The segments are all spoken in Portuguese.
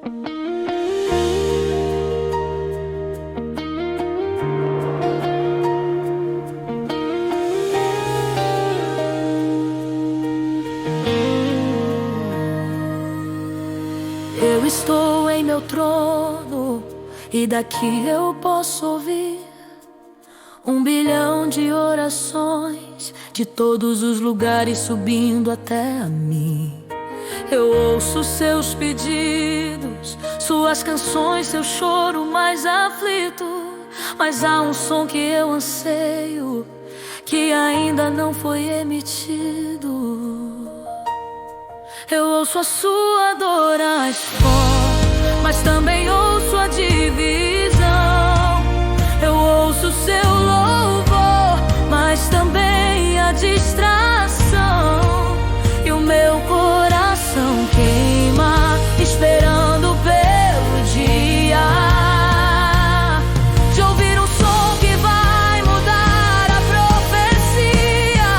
Eu estou em meu trono e daqui eu posso ouvir 1 bilhão de orações de todos os lugares subindo até a mim. Eu ouço seus pedidos, suas canções, seu choro mais aflito. Mas há um som que eu anseio, que ainda não foi emitido. Eu ouço a sua adoração, mas também ouço a divisão. Eu ouço seu louvor, mas também a distração. E o meu coração queima, esperando pelo dia de ouvir um som que vai mudar a profecia.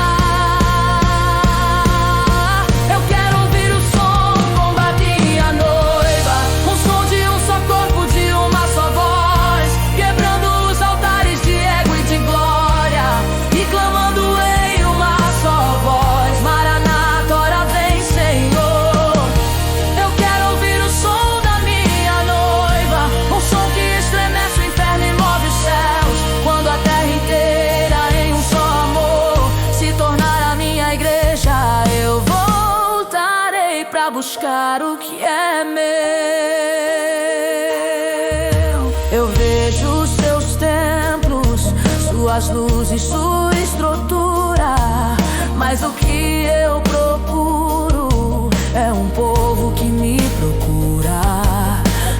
Eu quero ouvir o som como batia a noiva, um som de um só corpo, de uma só voz, quebrando os altares de ego e de glória, e clamando em uma só voz: Maranata, ora vem, Senhor. Eu quero ouvir o som da minha noiva, um som que estremece o inferno e move os céus, quando a terra inteira em um só amor se tornar a minha igreja. Eu voltarei pra buscar o que é meu. Eu vejo os seus templos, suas luzes, sua estrutura, mas o que eu procuro é um povo que me procura,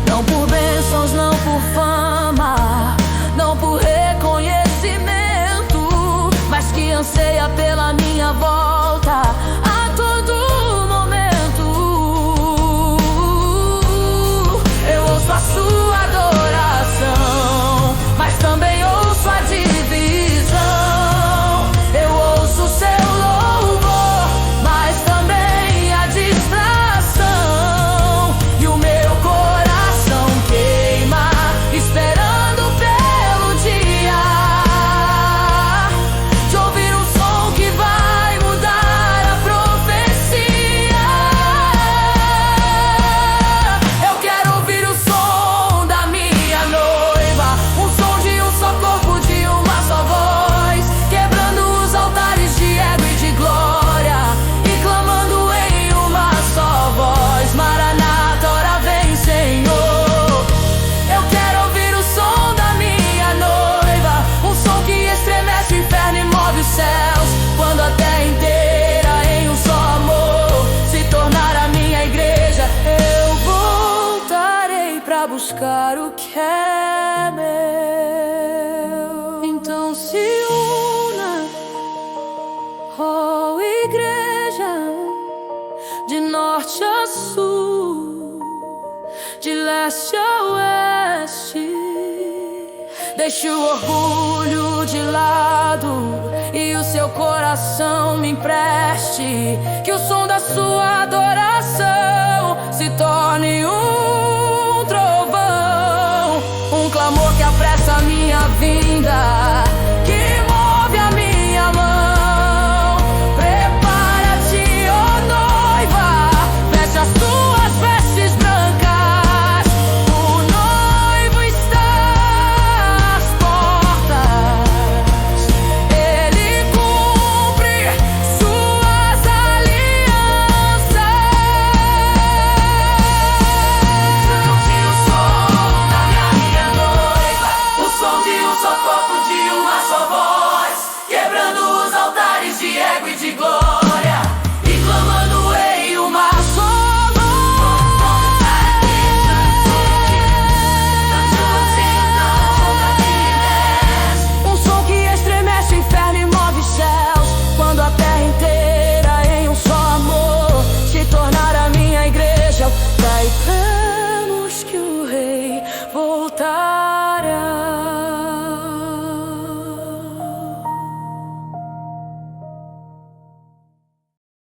não por bênçãos, não por fama, não por reconhecimento, mas que anseia pela minha volta a todo momento. Eu ouço a sua adoração, mas também ouço a divisão. Eu ouço o seu louvor, mas também a distração. E o meu coração queima, esperando pelo dia de ouvir um som que vai mudar a profecia. Eu quero ouvir o som da minha noiva, um som de um só corpo, de uma só voz, quebrando os altares de ego e de glória, e clamando em uma só voz: Maranata, ora vem, Senhor. Eu quero ouvir o som da minha noiva, um som que estremece o inferno e move os céus, quando a terra inteira em um só amor se tornar a minha igreja. Eu voltarei pra buscar o que é meu. Então se una, oh igreja, de norte a sul, de leste a oeste. Deixe o orgulho de lado e o seu coração me empreste, que o som da sua adoração se torne